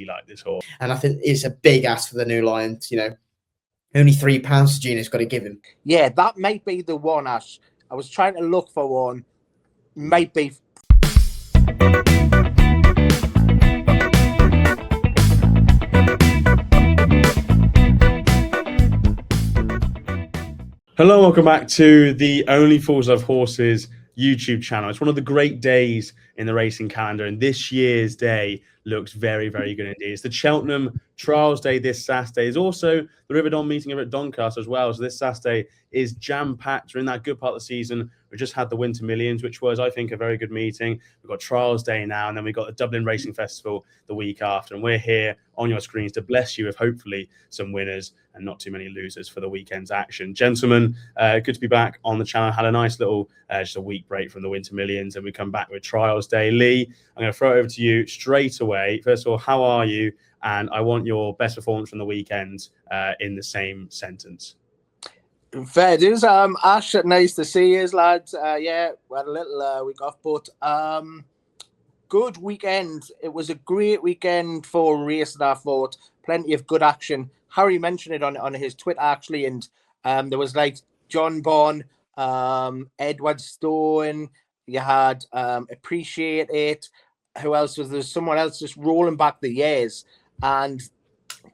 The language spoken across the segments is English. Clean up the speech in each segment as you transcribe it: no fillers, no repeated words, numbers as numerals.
really like this horse. And I think it's a big ask for the New Lions, only £3 Gino's got to give him. Yeah, that might be the one, Ash. I was trying to look for one. Might be. Hello, welcome back to the Only Fools Love Horses YouTube channel. It's one of the great days in the racing calendar, and this year's day looks very, very good indeed. It's the Cheltenham Trials Day this Saturday. It's also the River Don meeting over at Doncaster as well. So this Saturday is jam-packed. We're in that good part of the season. We just had the Winter Millions, which was, I think, a very good meeting. We've got Trials Day now, and then we've got the Dublin Racing Festival the week after. And we're here on your screens to bless you with hopefully some winners and not too many losers for the weekend's action. Gentlemen, good to be back on the channel. Had a nice little, just a week break from the Winter Millions, and we come back with Trials Day. Lee, I'm going to throw it over to you straight away. First of all, how are you? And I want your best performance from the weekend in the same sentence. Fair dues. Ash, nice to see you, lads. Yeah, we had a little week off, but good weekend. It was a great weekend for racing, I thought. Plenty of good action. Harry mentioned it on his Twitter, actually, and there was like John Bond, Edward Stone, you had Appreciate It. Who else was there? Someone else just rolling back the years, and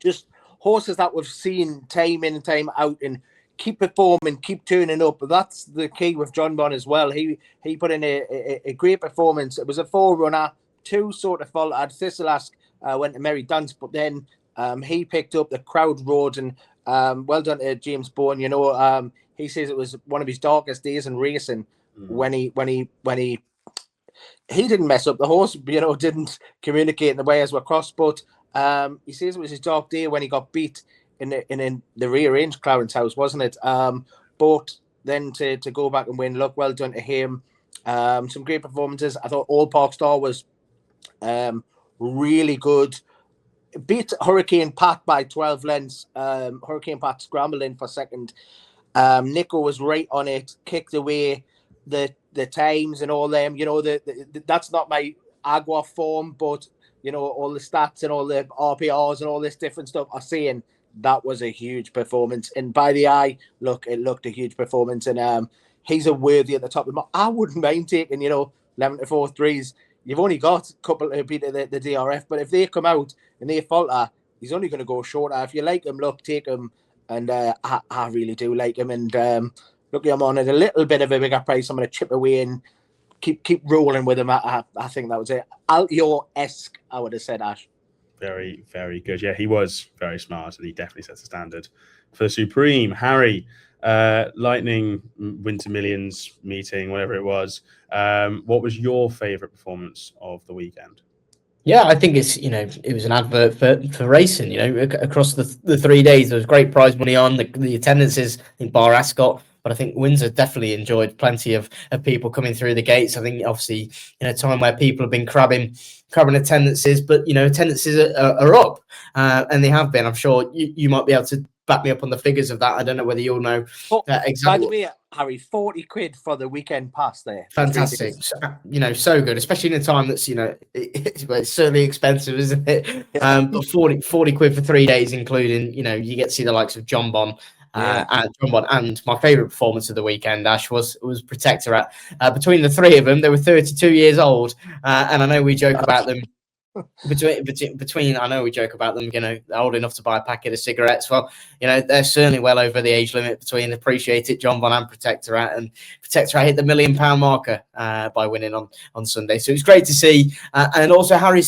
just horses that we've seen time in and time out and keep performing, keep turning up. But that's the key with John Bond as well. He put in a great performance. It was a forerunner, two sort of faltered. Thistleask went to Merry Dance, but then he picked up the crowd road, and well done to James Bourne. He says it was one of his darkest days in racing when he didn't mess up the horse, didn't communicate in the way as were crossed, but he says it was his dark day when he got beat in the rearranged Clarence House, wasn't it? But then to go back and win, look, well done to him. Some great performances. I thought All Park Star was really good. Beat Hurricane Pat by 12 lengths. Hurricane Pat scrambled in for second. Nico was right on it, kicked away the times and all them. That's not my Agua form, but all the stats and all the RPRs and all this different stuff are saying that was a huge performance. And by the eye, look, it looked a huge performance. And he's a worthy at the top of the. I wouldn't mind taking 11 to 4 threes. You've only got a couple to beat the DRF, but if they come out and they falter, he's only going to go shorter. If you like him, look, take him. And I really do like him. And look, I'm on at a little bit of a bigger price. I'm going to chip away and keep rolling with him. I think that was it. Altior-esque, I would have said, Ash. Very, very good. Yeah, he was very smart, and he definitely sets the standard for the Supreme. Harry, Lightning Winter Millions meeting, whatever it was. What was your favourite performance of the weekend? Yeah, I think it's, it was an advert for racing, across the 3 days. There was great prize money on, the attendances in Bar Ascot, but I think Windsor definitely enjoyed plenty of people coming through the gates. I think obviously in a time where people have been crabbing attendances, but, attendances are up, and they have been. I'm sure you might be able to back me up on the figures of that. I don't know whether you'll know exactly. By the way, Harry, 40 quid for the weekend pass there. Fantastic. So good, especially in a time that's, it's certainly expensive, isn't it? But 40 quid for 3 days, including, you get to see the likes of John Bond. And my favourite performance of the weekend, Ash, was Protectorate. Between the three of them, they were 32 years old, and I know we joke about them. Between I know we joke about them, they're old enough to buy a packet of cigarettes. Well, they're certainly well over the age limit between Appreciate It, John Bon, and Protectorate. And Protectorate hit the £1 million marker by winning on Sunday. So it was great to see. And also Harry and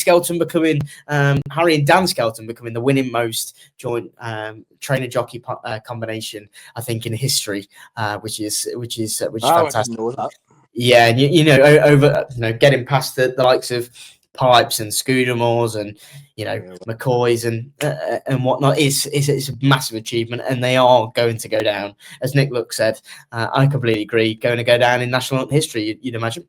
Dan Skelton becoming the winning most joint trainer jockey combination, I think, in history, which is fantastic. I didn't know that. Yeah, and over getting past the likes of Pipes and Scudamores and McCoys and whatnot, it's a massive achievement, and they are going to go down, as Nick Luck said. I completely agree, going to go down in national history, you'd imagine.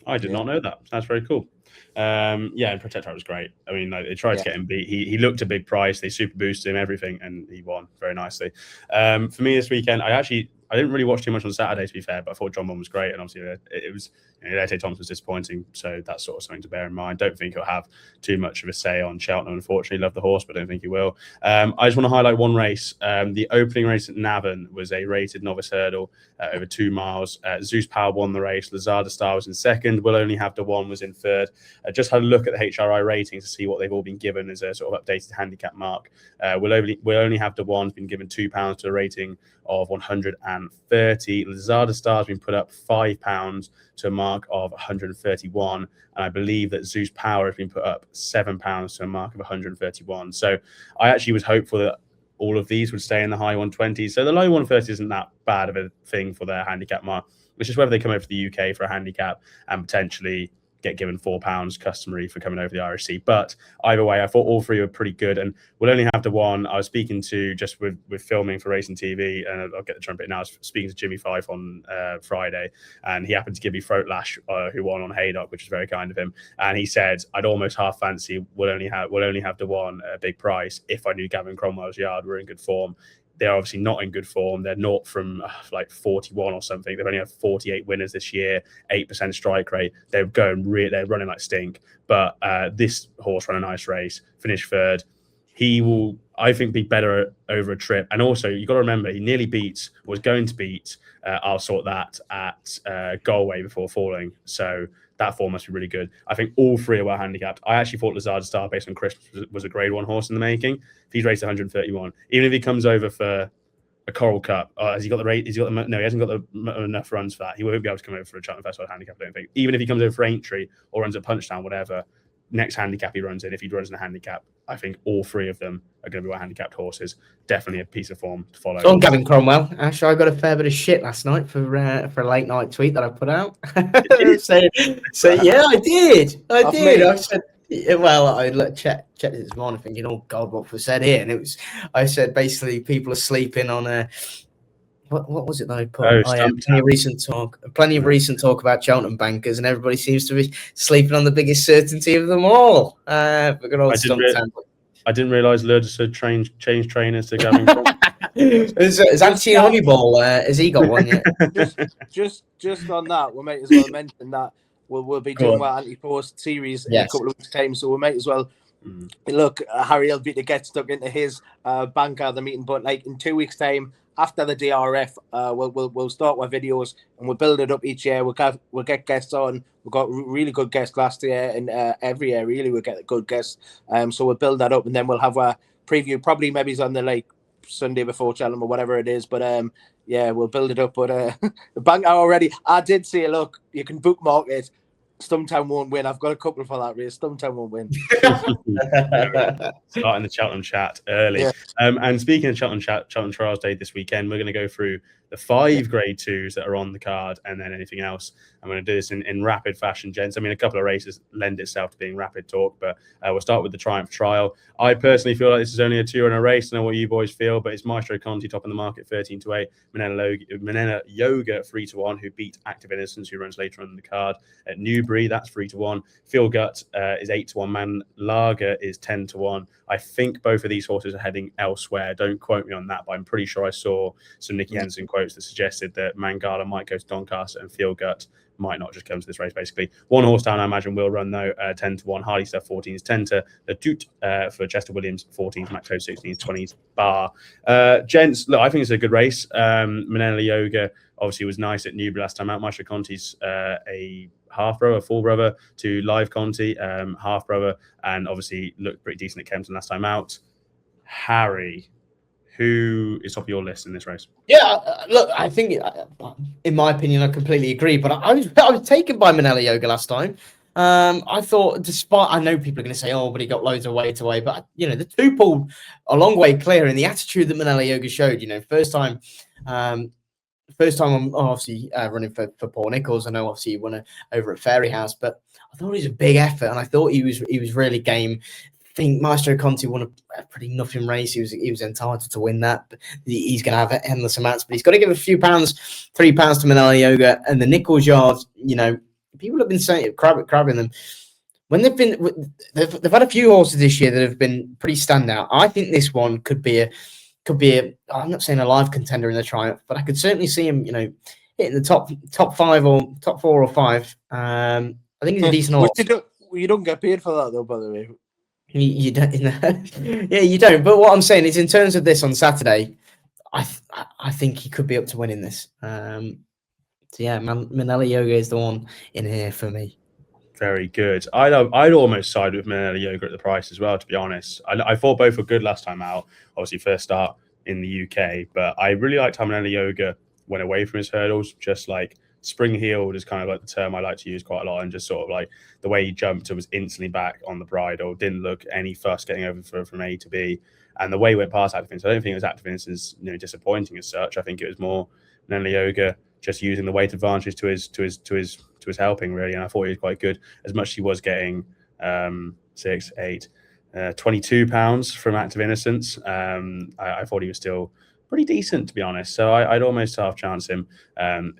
I did not know that. That's very cool. And Protectorate was great. I mean, they tried to get him beat. He looked a big price. They super boosted him, everything, and he won very nicely. For me this weekend, I I didn't really watch too much on Saturday, to be fair, but I thought John Bon was great, and obviously it was, Lete Thompson was disappointing, so that's sort of something to bear in mind. Don't think he'll have too much of a say on Cheltenham, unfortunately. Love the horse, but don't think he will. I just want to highlight one race. The opening race at Navan was a rated novice hurdle over 2 miles. Zeus Power won the race. Lazada Star was in second. Will Only Have the One was in third. Just had a look at the HRI ratings to see what they've all been given as a sort of updated handicap mark. Will Only Have the One has been given £2 to a rating of 130. Lazada Star has been put up £5 to a mark of 131, and I believe that Zeus Power has been put up £7 to a mark of 131. So I actually was hopeful that all of these would stay in the high 120s. So the low 130s isn't that bad of a thing for their handicap mark. It's just whether they come over to the UK for a handicap and potentially get given £4 customary for coming over the Irish Sea. But either way, I thought all three were pretty good, and We'll Only Have the One. I was speaking to, just with filming for Racing TV, and I'll get the trumpet now. I was speaking to Jimmy Fife on Friday, and he happened to give me Throat Lash, who won on Haydock, which was very kind of him. And he said, I'd almost half fancy We'll Only Have the One at a big price if I knew Gavin Cromwell's yard were in good form. They're obviously not in good form. They're not from like 41 or something. They've only had 48 winners this year, 8% strike rate. They're running like stink. But this horse ran a nice race, finished third. He will, I think, be better over a trip. And also, you've got to remember, he nearly was going to beat I'll Sort That at Galway before falling. So that form must be really good. I think all three are well handicapped. I actually thought Lazard Star, based on Christmas, was a grade 1 horse in the making. If he's raced 131, even if he comes over for a Coral Cup, has he got the rate? No, he hasn't got enough runs for that. He won't be able to come over for a Cheltenham Festival handicap, I don't think. Even if he comes over for Aintree or runs at Punchdown, whatever, next handicap he runs in, if he runs in a handicap, I think all three of them are going to be well handicapped horses. Definitely a piece of form to follow. So on Gavin Cromwell, actually, I got a fair bit of shit last night for a late night tweet that I put out. so yeah, I did. I said, well, I checked it this morning, thinking, oh God, what was said here? And I said basically people are sleeping on what was it that I put? Plenty of recent talk about Cheltenham bankers, and everybody seems to be sleeping on the biggest certainty of them all. I didn't realise Lourdes had changed trainers to Gavin Cromwell. Is Anthony Honeyball, has he got one yet? just on that, we might as well mention that we'll be doing our anti-post series in a couple of weeks' time, so we might as well look. Harry will be to get stuck into his banker the meeting, but like in 2 weeks' time, after the DRF, we'll start with videos and we'll build it up each year. We'll get guests on. We got really good guests last year, and every year really we'll get good guests. So we'll build that up, and then we'll have a preview. Probably maybe it's on the like Sunday before Cheltenham or whatever it is. But yeah, we'll build it up. But the bank already, I did say, look, you can bookmark it. Stumptown won't win. I've got a couple for that race. Stumptown won't win. Starting the Cheltenham chat early. Yeah. And speaking of Cheltenham Trials Day this weekend, we're going to go through the 5 grade 2s that are on the card, and then anything else. I'm going to do this in rapid fashion, gents. I mean, a couple of races lend itself to being rapid talk, but we'll start with the Triumph Trial. I personally feel like this is only a 2-runner race. I know what you boys feel, but it's Maestro Conti top in the market, 13-8. Manena Yoga 3-1, who beat Active Innocence, who runs later on in the card at Newbury. That's 3-1. Feel Gut is 8-1. Man Lager is 10-1. I think both of these horses are heading elsewhere. Don't quote me on that, but I'm pretty sure I saw some Nicky Henderson quotes that suggested that Mangala might go to Doncaster and Feel Gut might not just come to this race, basically. One horse down, I imagine, will run, though, 10-1. Hardy Stuff 14s, 10 to the Doot for Chester Williams, 14s, Max Ho 16s, 20s, Bar. Gents, look, I think it's a good race. Manila Yoga obviously was nice at Newbury last time out. Maestro Conti's a half brother, full brother to Live Conti, half brother, and obviously looked pretty decent at Kempton last time out. Harry, who is top of your list in this race? Yeah, look, I think, in my opinion, I completely agree. But I was taken by Manila Yoga last time. I thought, despite, I know people are going to say, oh, but he got loads of weight away. But, the 2 pulled a long way clear. And the attitude that Manila Yoga showed, first time I'm obviously running for Paul Nichols. I know obviously he won over at Fairy House, but I thought it was a big effort, and I thought he was really game. I think Maestro Conti won a pretty nothing race. He was entitled to win that. But he's going to have endless amounts, but he's got to give a few pounds, £3 to Manila Yoga. And the Nichols yards, people have been saying crabbing them. When they've had a few horses this year that have been pretty standout. I think this one could be could be I'm not saying a live contender in the Triumph, but I could certainly see him, hitting the top 5 or top 4 or 5. I think he's a decent horse. You don't get paid for that though, by the way. You don't, yeah, you don't. But what I'm saying is, in terms of this on Saturday, I think he could be up to winning this. So yeah, Manila Yoga is the one in here for me. Very good. I'd almost side with Manila Yoga at the price as well, to be honest. I thought both were good last time out. Obviously, first start in the UK, but I really liked how Manila Yoga went away from his hurdles, just like spring-heeled is kind of like the term I like to use quite a lot, and just sort of like the way he jumped and was instantly back on the bridle, didn't look any fuss getting over from A to B, and the way he went past Active Innocence, I don't think it was Active Innocence disappointing as such. I think it was more Manila Yoga just using the weight advantage to his helping, really, and I thought he was quite good, as much as he was getting 6, 8, 22 pounds from Active Innocence. I thought he was still pretty decent, to be honest. So I'd almost half chance him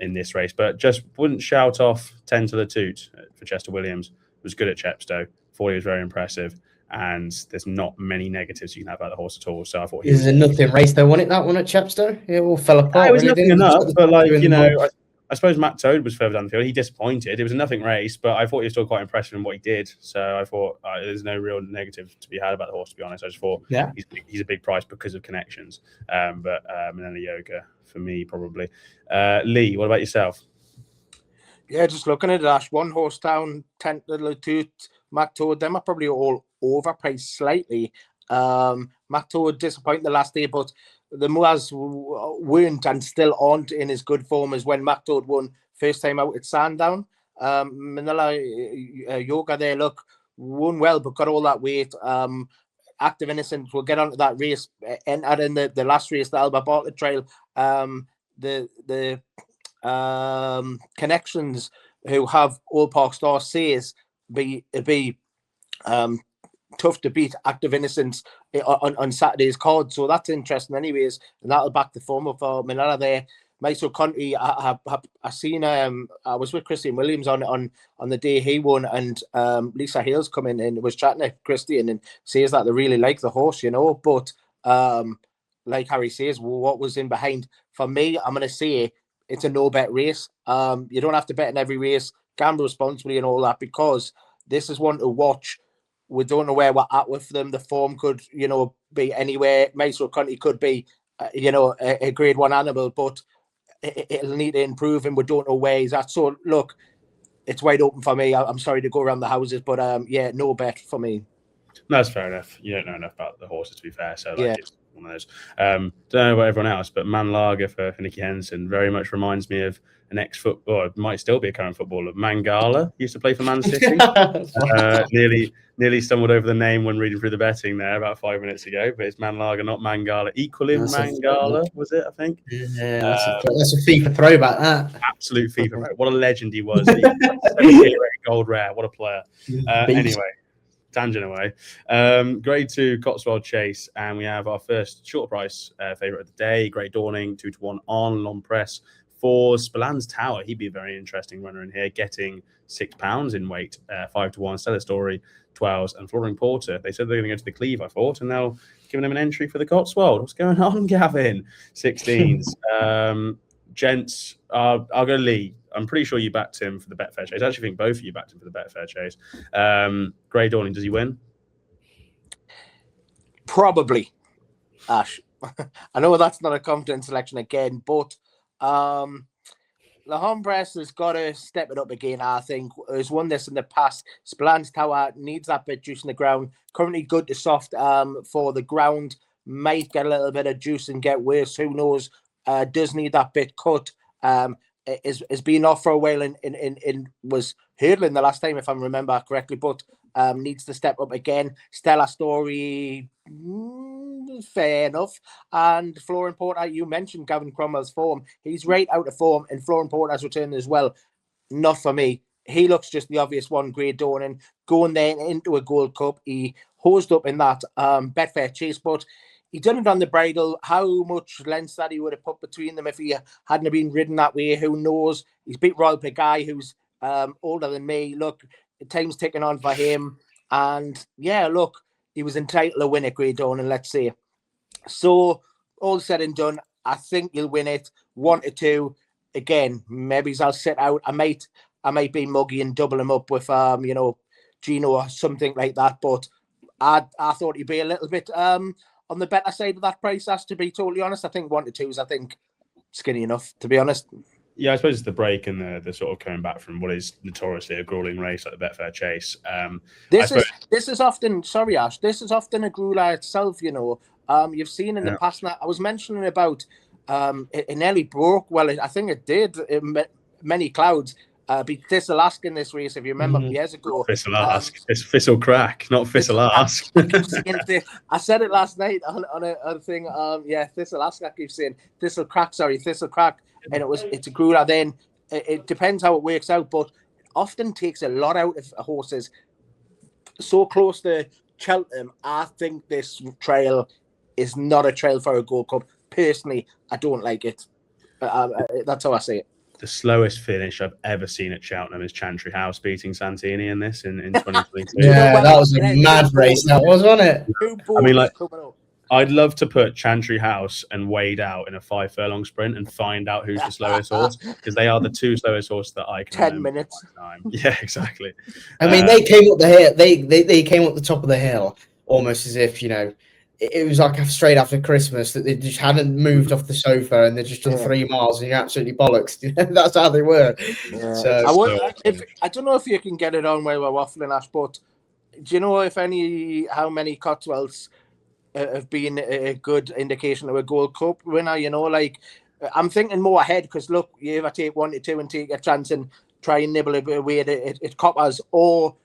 in this race, but just wouldn't shout off 10 to the toot for Chester Williams. Was good at Chepstow. Thought he was very impressive, and there's not many negatives you can have about the horse at all. So I thought he was a nothing race though, wasn't it? That one at Chepstow, it all fell apart. It was nothing enough, but like I suppose Matt Toad was further down the field. He disappointed. It was a nothing race, but I thought he was still quite impressive in what he did. So I thought there's no real negative to be had about the horse, to be honest. I just thought he's a big price because of connections. But Manila Yoga for me, probably. Lee, what about yourself? Yeah, just looking at Ash, one horse down, 10 to the toot, Matt Toad. Them are probably all overpriced slightly. Matt Toad disappointed the last day, but the Moors weren't and still aren't in as good form as when Matt Toad won first time out at Sandown. Manila Yoga there, look, won well, but got all that weight. Active Innocence will get onto that race, entered in the last race, the Alba Bartlett Trail. The connections who have All Park Star says be tough to beat Active Innocence on Saturday's card, so that's interesting anyways, and that'll back the form of Manila there. Mysore Country, I seen I was with Christian Williams on the day he won, and Lisa Hales come in and was chatting to Christian and says that they really like the horse, but like Harry says, what was in behind, for me, I'm going to say it's a no bet race. You don't have to bet in every race, gamble responsibly and all that, because this is one to watch. We don't know where we're at with them. The form could, be anywhere. Mysore Country could be, a grade 1 animal, but it'll need to improve, and we don't know where he's at. So, look, it's wide open for me. I'm sorry to go around the houses, but no bet for me. No, that's fair enough. You don't know enough about the horses, to be fair. So, it's one of those. Don't know about everyone else, but Man Lager for Nicky Henson very much reminds me of an ex-footballer, or it might still be a current footballer. Mangala used to play for Man City. Nearly stumbled over the name when reading through the betting there about 5 minutes ago, but it's Man Lager, not Mangala. Equaling Mangala, was it, I think? Yeah, that's a FIFA throwback, that. Absolute FIFA throwback. What a legend he was. 78 gold rare. What a player. Anyway. Tangent away. Grade 2 Cotswold Chase, and we have our first short price favourite of the day, Great Dawning, 2-1 on long press for Spillans Tower. He'd be a very interesting runner in here, getting £6 in weight, 5-1. Stellar Story, 12s, and Flooring Porter. They said they were going to go to the Cleeve, I thought, and now giving him an entry for the Cotswold. What's going on, Gavin? 16s. Gents, I'll go Lee. I'm pretty sure you backed him for the Betfair Chase. I actually think both of you backed him for the Betfair Chase. Grey Dawning, does he win? Probably, Ash. I know that's not a confidence selection again, but the home press has got to step it up again, I think. Has won this in the past. Spillans Tower needs that bit juice in the ground. Currently good to soft for the ground. Might get a little bit of juice and get worse. Who knows? Does need that bit cut. Is been off for a while and was hurdling the last time, if I remember correctly, but needs to step up again. Stellar Story, fair enough. And Flooring Porter, you mentioned Gavin Cromwell's form. He's right out of form, and Flooring Porter's return as well. Not for me. He looks just the obvious one, Great Dawning, going there into a Gold Cup. He hosed up in that Betfair Chase, but he done it on the bridle. How much length that he would have put between them if he hadn't been ridden that way, who knows? He's beat Royal Pegay, who's older than me. Look, time's ticking on for him. And yeah, look, he was entitled to win at Great Dawning, let's say. So all said and done, I think you'll win it 1-2. Again, maybe I'll sit out. I might be muggy and double him up with Gino or something like that. But I thought he'd be a little bit on the better side of that price. As to be totally honest, I think 1-2 is skinny enough, to be honest. Yeah, I suppose it's the break and the sort of coming back from what is notoriously a grueling race like the Betfair Chase. This is often, sorry Ash, this is often a grueler itself. You've seen in the past. Now, I was mentioning about it nearly broke. Well, I think it did. Many clouds. Beat Thistle-Ask in this race, if you remember years ago. Thistle-Ask. It's Thistle-Crack, not Thistle-Ask. I said it last night on a thing. Thistle-Ask. I keep saying Thistle-Crack. Sorry, Thistle-Crack. And it's a grueler. Then it depends how it works out, but it often takes a lot out of horses. So close to Cheltenham, I think this trail is not a trail for a Gold Cup. Personally, I don't like it. That's how I say it. The slowest finish I've ever seen at Cheltenham is Chantry House beating Santini in this in 2022. Yeah, that was a mad race, that was, wasn't it? I mean, I'd love to put Chantry House and Wade out in a 5 furlong sprint and find out who's the slowest horse, because they are the 2 slowest horses that I can 10 minutes. Yeah, exactly. I mean, they came up the hill. They came up the top of the hill almost as if it was like straight after Christmas that they just hadn't moved off the sofa and they just done 3 miles and you're absolutely bollocks. That's how they were. Yeah. So, I don't know if you can get it on while we're waffling, Ash, but do you know how many Cotswolds have been a good indication of a Gold Cup winner? I'm thinking more ahead because look, you ever take 1-2 and take a chance and try and nibble a bit away at coppers, or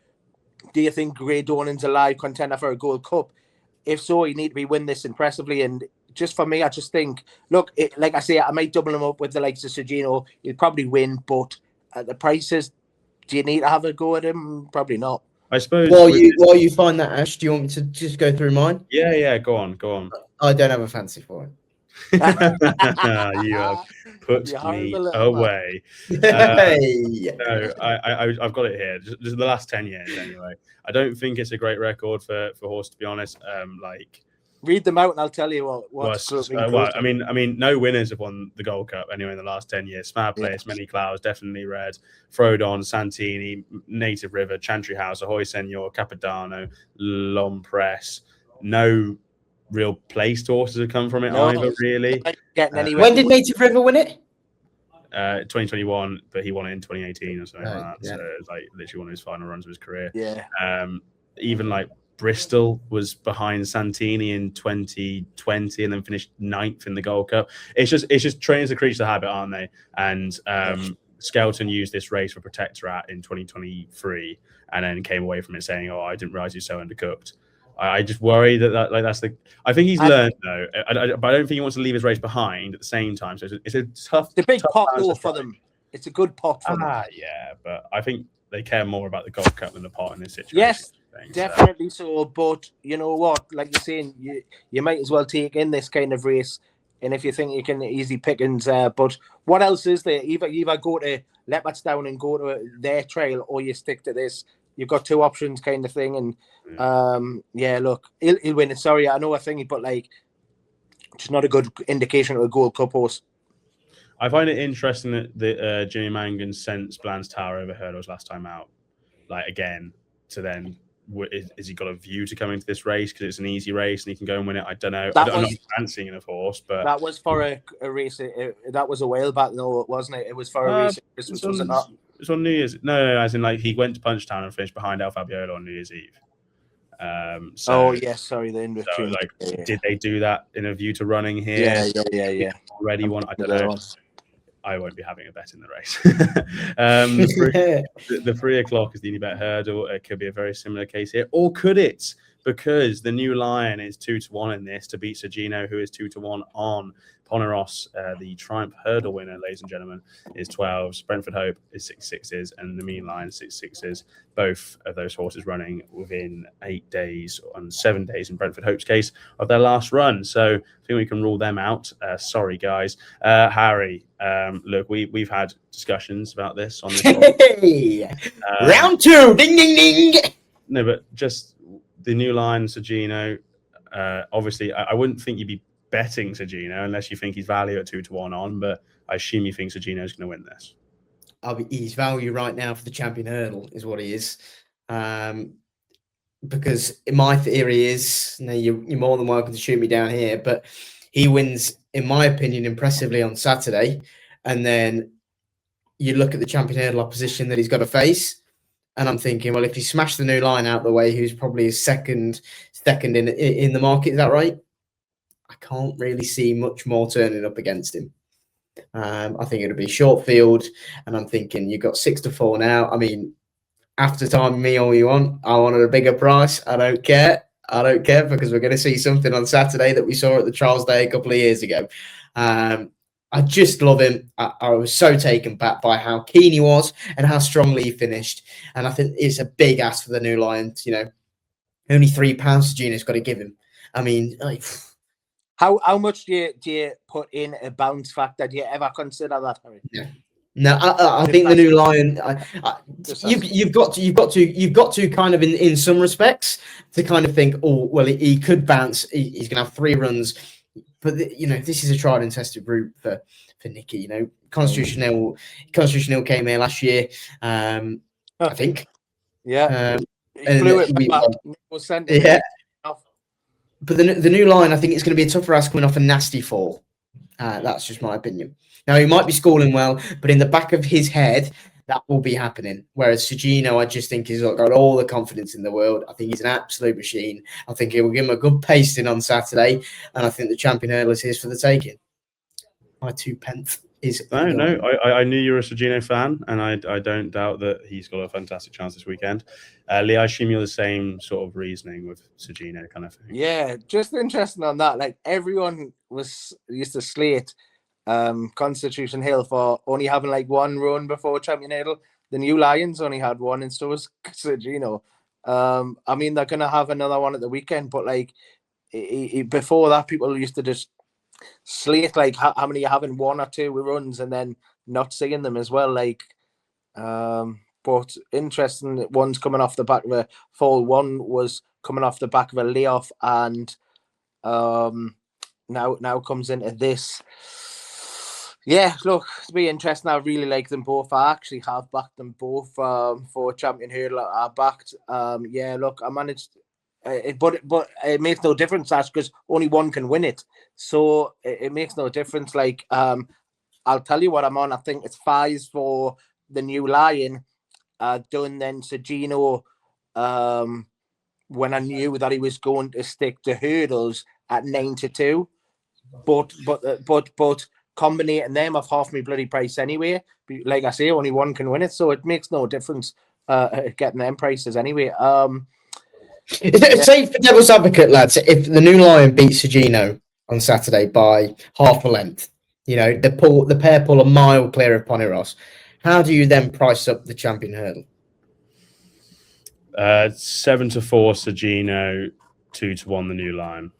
do you think Grey Donan's a live contender for a Gold Cup? If so, you need to win this impressively. And just for me, I just think, look, like I say, I might double him up with the likes of Sir Gino. He'll probably win, but at the prices, do you need to have a go at him? Probably not. I suppose. While you find that, Ash, do you want me to just go through mine? Yeah, go on. I don't have a fancy for it. You have put me away. No, I've got it here. Just the last 10 years, anyway. I don't think it's a great record for horse, to be honest. Read them out, and I'll tell you what. I mean, no winners have won the Gold Cup anyway in the last 10 years. Smart Place, Many Clouds, Definitely Red, Frodon, Santini, Native River, Chantry House, Ahoy Senor, Capodanno, Lompress. No real placed horses have come from it either, really. When did Native River win it? 2021, but he won it in 2018 or something like that. Yeah. So it was literally one of his final runs of his career. Yeah. Even Bristol was behind Santini in 2020 and then finished 9th in the Gold Cup. It's just trainers are creatures of habit, aren't they? And Skelton used this race for Protectorat in 2023 and then came away from it saying, "Oh, I didn't realize you're so undercooked." I just worry that's the. I think he's learned though, but I don't think he wants to leave his race behind at the same time. So it's a tough. It's a big pot though for them. It's a good pot for them. Yeah, but I think they care more about the Gold Cup than the pot in this situation. Yes, definitely so. But you know what? Like you're saying, you might as well take in this kind of race. And if you think you can easy pickings, but what else is there? Either go to Leopardstown and go to their trail, or you stick to this. You've got 2 options, kind of thing, and look, he'll win it. Sorry, I know a thingy, but just not a good indication of a Gold Cup horse. I find it interesting that Jimmy Mangan sent Bland's Tower over hurdles last time out. Again, to then, is he got a view to coming to this race because it's an easy race and he can go and win it? I don't know. I'm not fancying it, of course, but that was for a race. That was a while back, though, wasn't it? It was for a race. Christmas, was it not? It's on New Year's. No, as in he went to Punchtown and finished behind El Fabiola on New Year's Eve. Sorry, the in-between. Did they do that in a view to running here? Yeah. Already one. I don't know. I won't be having a bet in the race. The 3 o'clock is the Unibet Hurdle. It could be a very similar case here, or could it? Because the new Lion is 2-1 in this to beat Sir Gino, who is 2-1 on Poneros. The Triumph Hurdle winner, ladies and gentlemen, is 12s. Brentford Hope is 6-6s, and the Mean Lion 6-6s. Both of those horses running within 8 days and 7 days in Brentford Hope's case of their last run. So I think we can rule them out. Sorry, guys. Harry, look, we've had discussions about this on this. Round 2, ding, ding, ding. No, but just the new Lion, Sir Gino. Obviously, I wouldn't think you'd be betting Sir Gino unless you think he's value at 2-1 on, but I assume you think Sir Gino's going to win this. He's value right now for the champion hurdle is what he is. Because my theory is, you're more than welcome to shoot me down here, but he wins, in my opinion, impressively on Saturday. And then you look at the champion hurdle opposition that he's got to face. And I'm thinking, well, if he smashed the New Line out the way, who's probably his second in the market, is that right? I can't really see much more turning up against him. I think it'll be short field, and I'm thinking you've got 6-4 now. I mean, after time me all you want, I wanted a bigger price. I don't care. Because we're going to see something on Saturday that we saw at the Trials Day a couple of years ago. I just love him. I was so taken back by how keen he was and how strongly he finished. And I think it's a big ask for the New Lions. Only £3 Gino's got to give him. I mean, how much do you put in a bounce factor? Do you ever consider that, Harry? Yeah. No, I think the New Lion. You've got to kind of in some respects to kind of think, oh well, he could bounce. He's going to have 3 runs, but this is a tried and tested route for Nicky. Constitution Hill came here last year, I think. Yeah, he flew it back. Yeah. But the New Lion, I think it's going to be a tougher ask coming off a nasty fall. That's just my opinion. Now, he might be scoring well, but in the back of his head, that will be happening. Whereas Sir Gino, I just think he's got all the confidence in the world. I think he's an absolute machine. I think he will give him a good pasting on Saturday, and I think the champion hurdle is his for the taking. My 2 pence is... No, I knew you were a Sir Gino fan, and I don't doubt that he's got a fantastic chance this weekend. Lee, I assume you're the same sort of reasoning with Sir Gino kind of thing. Yeah, just interesting on that. Like, everyone used to slate Constitution Hill for only having like 1 run before champion hurdle. The New Lions only had 1, and so was Sir Gino. I mean, they're going to have another one at the weekend, but like before that, people used to just slate like how many you having 1 or 2 runs and then not seeing them as well. Like, but interesting. One's coming off the back of a fall. One was coming off the back of a layoff, and now comes into this. Yeah, look, it'll be interesting. I really like them both. I actually have backed them both for champion hurdle. I backed. Yeah, look, I managed. But it makes no difference, Ash, because only one can win it. So it makes no difference. Like, I'll tell you what I'm on. I think it's 5 for the New Lion. Done then Sir Gino. When I knew that he was going to stick to hurdles at 9-2, but combining them of half my bloody price anyway. Like I say, only one can win it, so it makes no difference getting them prices anyway. Say for devil's advocate, lads, if the New Lion beats Sir Gino on Saturday by half a length, the pair pull a mile clear of Ponyross, how do you then price up the champion hurdle? 7-4 Sir Gino, 2-1 the New Lion.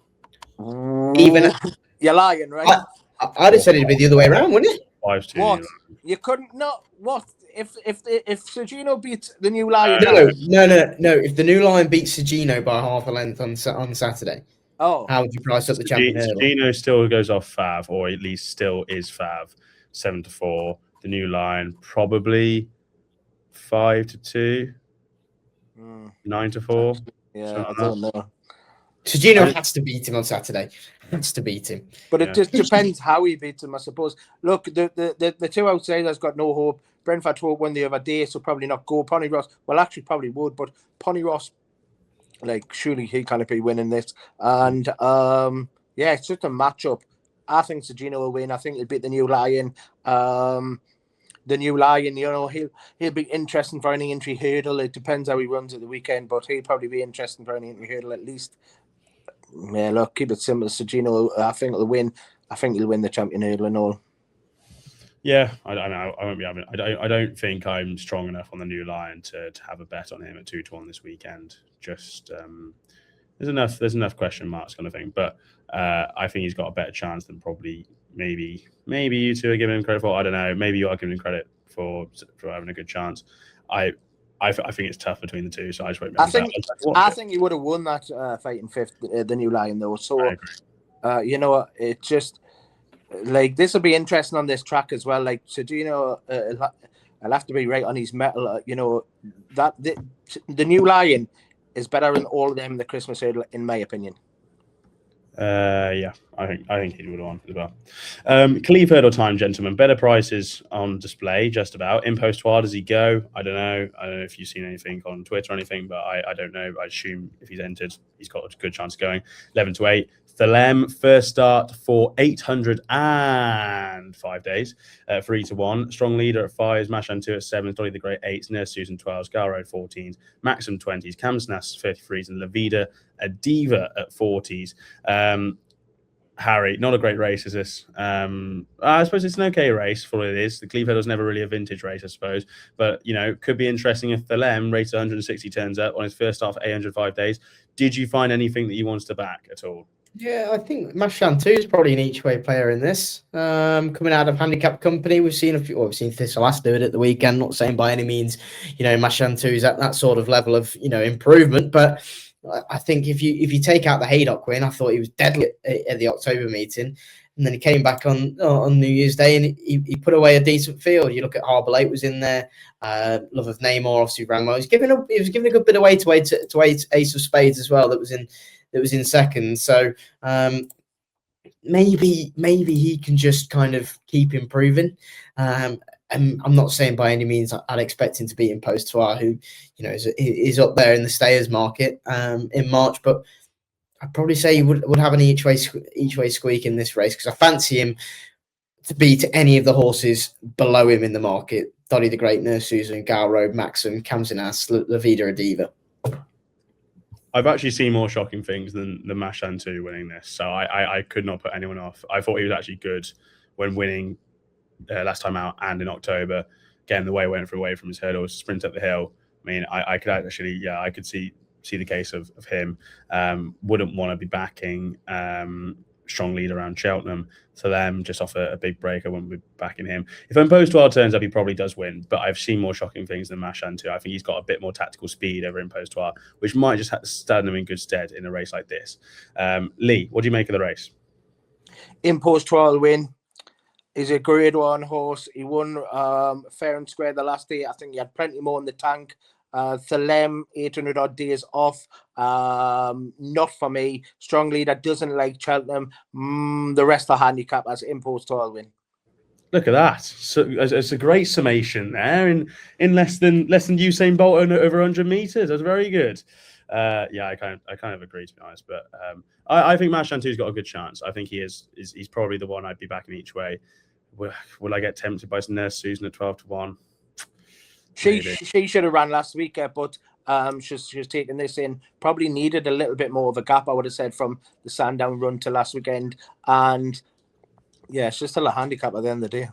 Even you're lying, right? I'd have said it'd be the other way around, wouldn't it? 5-2. What? You couldn't not what? If Sir Gino beats the New Lion? No. If the New Lion beats Sir Gino by half a length on Saturday, how would you price up the champion hurdle? Sir Gino still goes off fav, or at least still is fav. 7-4. The New Lion probably 5-2. 9-4. Yeah, I don't know. Sir Gino has to beat him on Saturday. Has to beat him. But it just depends how he beats him, I suppose. Look, the 2 outsiders got no hope. Brentford won the other day, so probably not go. Ponyross, well, actually probably would, but Ponyross, like, surely he can't be winning this. And yeah, it's just a matchup. I think Sir Gino will win. I think he'll beat the New Lion. The New Lion, he'll be interesting for any entry hurdle. It depends how he runs at the weekend, but he'll probably be interesting for any entry hurdle at least. Yeah, look, keep it simple. Sir Gino, I think he'll win. I think he'll win the champion hurdle and all. Yeah, I won't be having. I don't think I'm strong enough on the New Lion to have a bet on him at 2-1 this weekend. Just there's enough question marks kind of thing, but I think he's got a better chance than probably maybe you two are giving him credit for. I don't know. Maybe you are giving him credit for having a good chance. I think it's tough between the two, so I just won't be. I think he would have won that fight in 5th, the New Lion though. So You know, it just like this will be interesting on this track as well. Like, so do you know? I'll have to be right on his metal. You know that the new Lion is better than all of them in the Christmas Hurdle, in my opinion. Yeah, I think he would want as well. Cleeve Hurdle time, gentlemen. Better prices on display, just about. In Postoir, does he go? I don't know. I don't know if you've seen anything on Twitter or anything, but I don't know. I assume if he's entered, he's got a good chance of going. 11 to 8. Thelem, first start for 805 days, 3 to 1. Strong leader at 5s, Mashan 2 at 7s, Dolly the Great 8s, Nurse Susan 12s, Garrow 14s, Maxim 20s, Camsnas 33s, and Lavida a diva at 40s. Harry, not a great race, is this? I suppose it's an okay race for what it is. The Cleeve Hurdle's never really a vintage race, I suppose. But, you know, could be interesting if Thelem rates 160 turns up on his first start for 805 days. Did you find anything that you wanted to back at all? Yeah, I think Mashan 2 is probably an each-way player in this. Coming out of handicap company, we've seen we've seen Thistleass do it at the weekend. Not saying by any means, you know, Mashan 2 is at that sort of level of, you know, improvement. But I think if you take out the Haydock win, I thought he was deadly at the October meeting. And then he came back on New Year's Day and he put away a decent field. You look at Harbour Lake was in there. Love of Namor obviously ran well. He was giving a good bit away to Ace of Spades as well. That was in second. So maybe he can just kind of keep improving. And I'm not saying by any means I'd expect him to beat Impostoir, who, you know, is up there in the stayers market in March, but I'd probably say he would have an each way squeak in this race, because I fancy him to beat any of the horses below him in the market. Dolly the Great, Nurse Susan, Gal Road, Maxim, Camsinas, La Vida a Diva. I've actually seen more shocking things than the Mashan 2 winning this, so I could not put anyone off. I thought he was actually good when winning last time out and in October. Again, the way he went away from his hurdles, sprint up the hill. I mean, I could actually, I could see the case of him. Wouldn't want to be backing strong lead around Cheltenham. So them just off a big break, I wouldn't be backing him. If Impostoir turns up, he probably does win, but I've seen more shocking things than Mashan 2. I think he's got a bit more tactical speed over Impostoir, which might just stand him in good stead in a race like this. Lee, what do you make of the race? Impostoir will win. He's a grade 1 horse. He won fair and square the last day. I think he had plenty more in the tank. Thelem, 800 odd days off. Not for me. Strong leader doesn't like Cheltenham. The rest of the handicap as Impostoir win. Look at that! So it's a great summation there in less than Usain Bolt over 100 meters. That's very good. Yeah, I kind of agree, to be honest. But I think Mashan 2's got a good chance. I think he's probably the one I'd be backing each way. Will I get tempted by Nurse Susan at 12 to 1? She should have ran last week, but she's taking this in. Probably needed a little bit more of a gap, I would have said, from the Sandown run to last weekend. And yeah, she's still a handicap at the end of the day.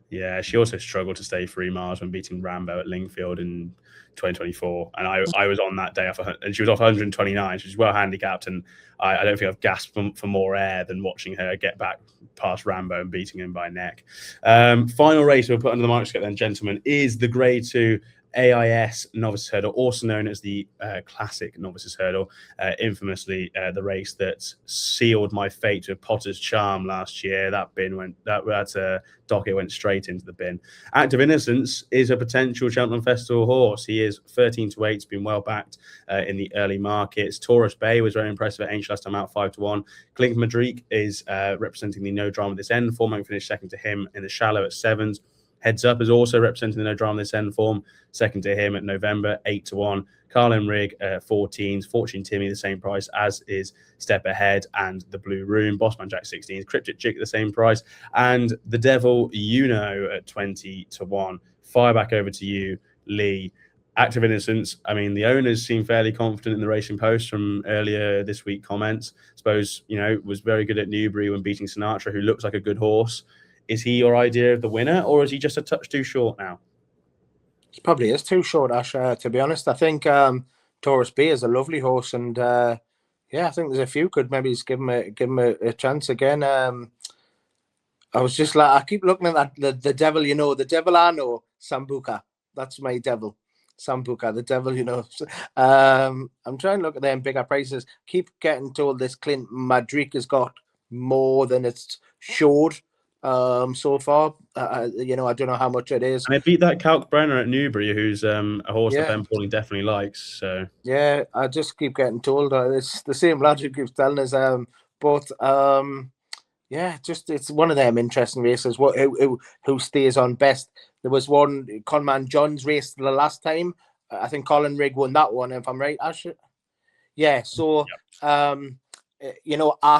Yeah, she also struggled to stay 3 miles when beating Rambo at Lingfield in 2024. And I was on that day and she was off 129. She's well handicapped, and I don't think I've gasped for more air than watching her get back past Rambo and beating him by neck. Final race we'll put under the microscope then, gentlemen, is the Grade 2 AIS Novices Hurdle, also known as the Classic Novices Hurdle, infamously the race that sealed my fate with Potter's Charm last year. That docket went straight into the bin. Act of Innocence is a potential Cheltenham Festival horse. He is 13 to 8. He's been well backed in the early markets. Taurus Bay was very impressive at Ainge last time out, 5 to 1. Clink Madrid is representing the No Drama this end. Form finished second to him in the Shallow at 7s. Heads Up is also representing the No Drama this end form, second to him at November, 8 to 1. Carlin Rig, 14s. Fortune Timmy, the same price, as is Step Ahead and the Blue Room. Bossman Jack, 16s. Cryptic Chick, the same price. And the Devil, at 20 to 1. Fire back over to you, Lee. Act of Innocence. I mean, the owners seem fairly confident in the Racing Post from earlier this week comments. I suppose, was very good at Newbury when beating Sinatra, who looks like a good horse. Is he your idea of the winner, or is he just a touch too short now? He probably is too short, Ash, to be honest. I think Taurus Bay is a lovely horse, and I think there's a few could maybe give him a chance again. I was just like, I keep looking at that the devil, the devil I know, Sambuca. That's my devil. Sambuca, the devil, I'm trying to look at them bigger prices. Keep getting told this Clint Madrid has got more than it's showed so far. I don't know how much it is. And they beat that Kalkbrenner at Newbury, who's a horse that Yeah. Ben Pauling definitely likes. So Yeah, I just keep getting told it's the same lad who keeps telling us. Yeah, just it's one of them interesting races. Who stays on best? There was one Conman John's race the last time. I think Colin Rigg won that one, if I'm right, Ash. Yeah, so I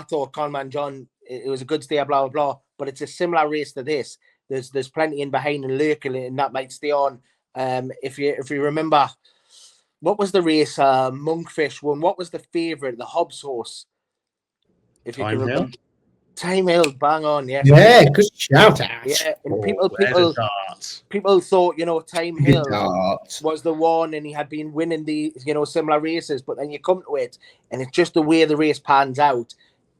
thought Conman John, it was a good stay, blah blah blah, but it's a similar race to this. There's plenty in behind and lurking, and that might stay on. If you remember, what was the race? Monkfish won. What was the favourite? The Hobbs horse. If you can remember. Time Hill, bang on, yeah. Yeah, good shout out. Yeah, and people thought, Time Hill was the one, and he had been winning the, similar races. But then you come to it, and it's just the way the race pans out,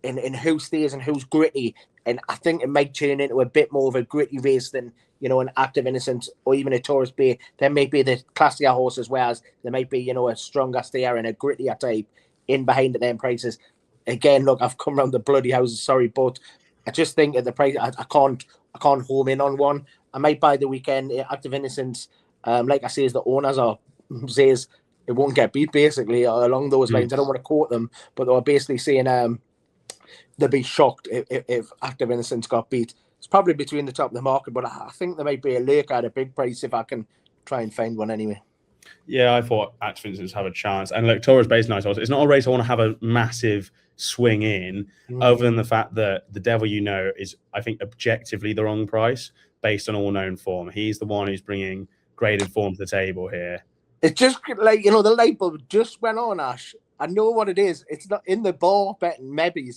and who stays and who's gritty. And I think it might turn into a bit more of a gritty race than, an Active Innocence or even a Tourist Bay. There may be the classier horses, whereas there might be, a stronger stayer and a grittier type in behind at them prices. Again, look, I've come around the bloody houses, sorry, but I just think at the price, I can't home in on one. I might buy the weekend Active Innocence. Like I say, as the owners says it won't get beat, basically, along those lines. I don't want to quote them, but they were basically saying they'd be shocked if Active Innocence got beat. It's probably between the top of the market, but I think there might be a lurker at a big price if I can try and find one anyway. Yeah, I thought Active Innocence have a chance. And look, Taurus Bay's nice horse. It's not a race I want to have a massive swing in, other than the fact that the Devil is, I think, objectively the wrong price based on all known form. He's the one who's bringing graded form to the table here. It's just like, the light bulb just went on, Ash. I know what it is. It's not in the bar betting, maybe.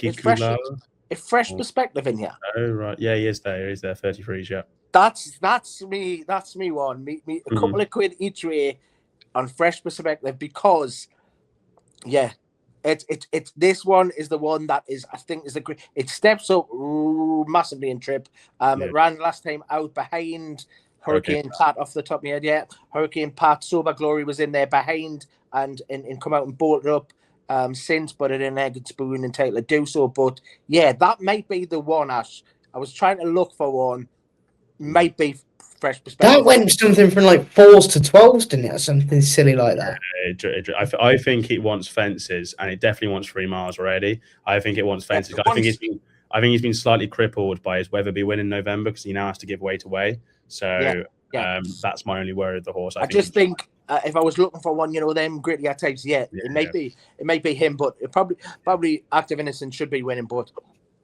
It's fresh perspective in here. Oh, right. Yeah, he is there. He's there, 33s, yeah. That's me one. Me a couple of quid each way on fresh perspective, because it's this one is the one that is, I think, is the great. It steps up massively in trip. It ran last time out behind Hurricane Pat off the top of my head. Yeah, Hurricane Pat, Sober Glory was in there behind and come out and bolted up since, but it didn't have its spoon and title to do so. But yeah, that might be the one, Ash. I was trying to look for one. Might be fresh perspective. That went something from like 4s to 12s, didn't it? Or something silly like that. I think it wants fences, and it definitely wants 3 miles already. I think it wants fences. I think he's been slightly crippled by his Weatherby win in November, because he now has to give weight away. So that's my only worry of the horse. I just think if I was looking for one, them grittier types, it might be him, but it probably Active Innocence should be winning, but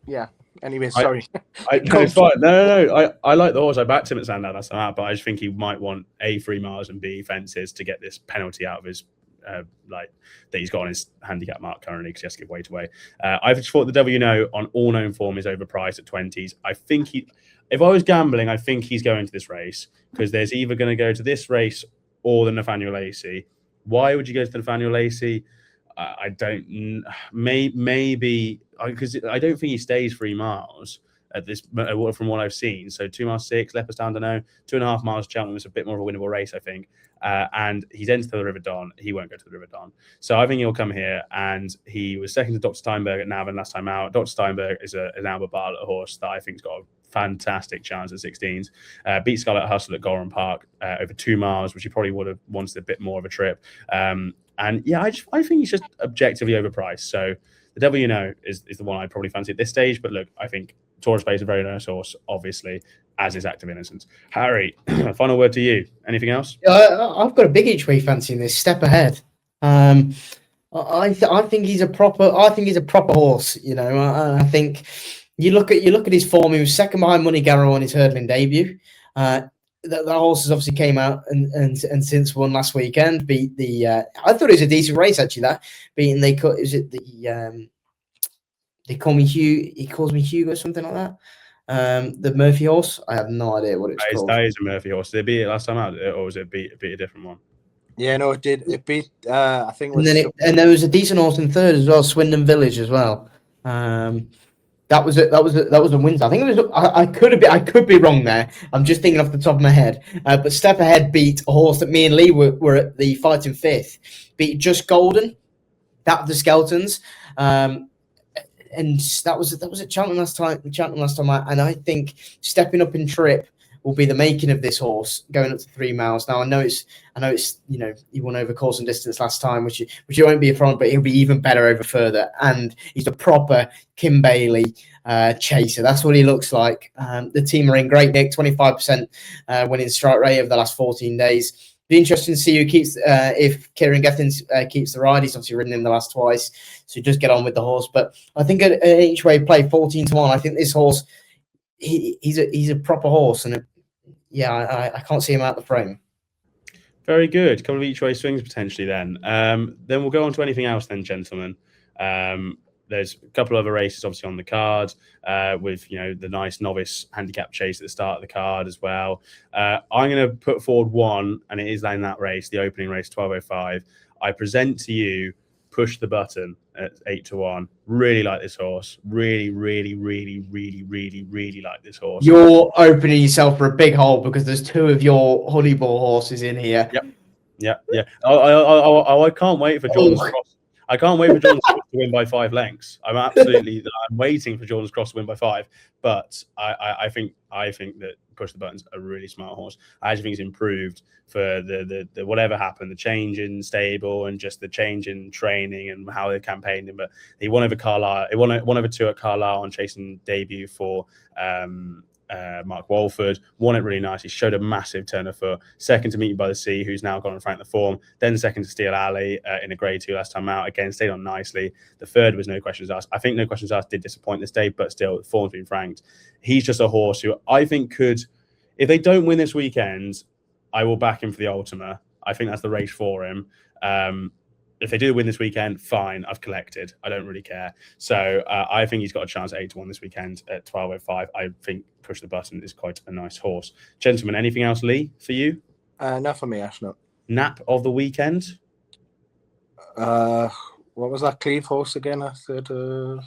yeah. Anyway, sorry. It's fine. No. I like the horse. I backed him at Sandown last time out, but I just think he might want A, 3 miles, and B, fences to get this penalty out of his that he's got on his handicap mark currently, because he has to give weight away. I just thought the Devil on all known form is overpriced at 20s. I think if I was gambling, I think he's going to this race, because there's either going to go to this race or the Nathaniel Lacey. Why would you go to the Nathaniel Lacey? I don't. Maybe because I don't think he stays 3 miles at this from what I've seen. So 2 miles 6, Leopardstown, don't know. 2.5 miles Cheltenham is a bit more of a winnable race, I think. And he's entered the River Don. He won't go to the River Don. So I think he'll come here. And he was second to Dr. Steinberg at Navan last time out. Dr. Steinberg is an Albert Bartlett horse that I think's got a fantastic chance at 16s. Beat Scarlet Hustle at Goran Park over 2 miles, which he probably would have wanted a bit more of a trip. And yeah, I think he's just objectively overpriced. So the Devil is the one I'd probably fancy at this stage. But look, I think Taurus Bay is a very nice horse, obviously, as is Active Innocence. Harry, final word to you. Anything else? I've got a big each way fancy in this. Step ahead. I think he's a proper. I think he's a proper horse. I think you look at his form. He was second behind Money Garrow on his hurdling debut. That horse has obviously came out and since won last weekend. Beat the. I thought it was a decent race actually. That beating they call they call me Hugh. He calls me Hugo, something like that. The Murphy horse. I have no idea what it's called. That is a Murphy horse. Did they beat it last time out, or was it beat a different one? Yeah, no, it did. It beat. I think. And there was a decent horse in third as well, Swindon Village as well. That was a win. I think it was. I could be wrong there. I'm just thinking off the top of my head. But Step Ahead beat a horse that me and Lee were at the fighting fifth. Beat Just Golden. That was the Skeletons. And that was at Cheltenham last time. And I think stepping up in trip will be the making of this horse going up to 3 miles. Now I know it's he won over course and distance last time, which won't be a problem, but he'll be even better over further. And he's a proper Kim Bailey chaser. That's what he looks like. The team are in great nick, 25% winning strike rate over the last 14 days. Be interesting to see who keeps if Kieran Gethins keeps the ride. He's obviously ridden him the last twice, so just get on with the horse. But I think at each way play 14-1. I think this horse, he's a proper horse, and I can't see him out the frame. Very good. A couple of each way swings potentially then. Then we'll go on to anything else then, gentlemen. There's a couple of other races obviously on the card with the nice novice handicap chase at the start of the card as well. I'm going to put forward one, and it is in that race, the opening race, 12:05. I present to you Push the Button at 8-1. Really like this horse. Really, really, really, really, really, really like this horse. You're opening yourself for a big hole because there's two of your Honeyball horses in here. Yep. Yeah. I can't wait for Jordan's Cross. I can't wait for Jordan's Cross to win by 5 lengths. I'm waiting for Jordan's Cross to win by 5. But I think that Push the Button's a really smart horse. I actually think it's improved for the whatever happened, the change in stable and just the change in training and how they campaigned him. But he won over Carlisle. He won over 2 at Carlisle on chasing debut for Mark Walford. Won it really nice. He showed a massive turn of foot. Second to Meet You by the Sea, who's now gone and franked the form. Then second to Steel Alley in a grade 2 last time out. Again, stayed on nicely. The third was No Questions Asked. I think No Questions Asked did disappoint this day, but still, the form's been franked. He's just a horse who I think could, if they don't win this weekend, I will back him for the Ultima. I think that's the race for him. If they do win this weekend, fine. I've collected. I don't really care. So I think he's got a chance at 8-1 this weekend at 12:05. I think Push the Button is quite a nice horse. Gentlemen, anything else, Lee, for you? Not for me, Ash, no. Nap of the weekend? What was that Cleeve horse again? I said the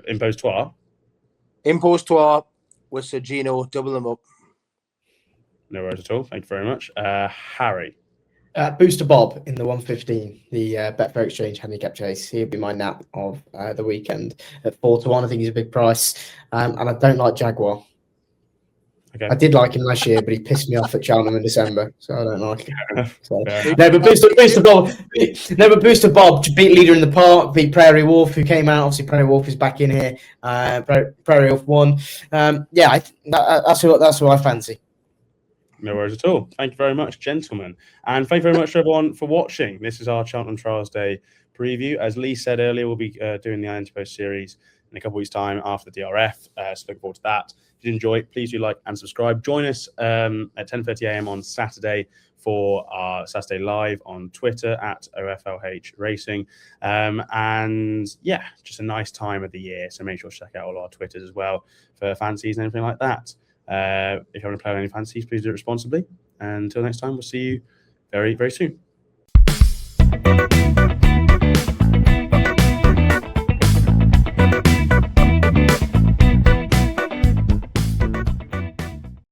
Impostoire. Impostoire with Sir Gino, double them up. No worries at all. Thank you very much. Harry. Booster Bob in the 115, the Betfair Exchange handicap chase. He'll be my nap of the weekend at 4-1. I think he's a big price, and I don't like Jaguar. Okay. I did like him last year, but he pissed me off at Cheltenham in December, so I don't like him. So, Booster Bob beat Leader in the Park, beat Prairie Wolf, who came out. Obviously, Prairie Wolf is back in here. Prairie Wolf won. That's who I fancy. No worries at all. Thank you very much, gentlemen. And thank you very much, everyone, for watching. This is our Cheltenham Trials Day preview. As Lee said earlier, we'll be doing the Antipost series in a couple of weeks' time after the DRF. So looking forward to that. If you enjoy it, please do like and subscribe. Join us at 10:30 a.m. on Saturday for our Saturday Live on Twitter at OFLH Racing. Just a nice time of the year. So make sure to check out all our Twitters as well for fancies and everything like that. If you want to play any fancies, please do it responsibly. And until next time, we'll see you very, very soon.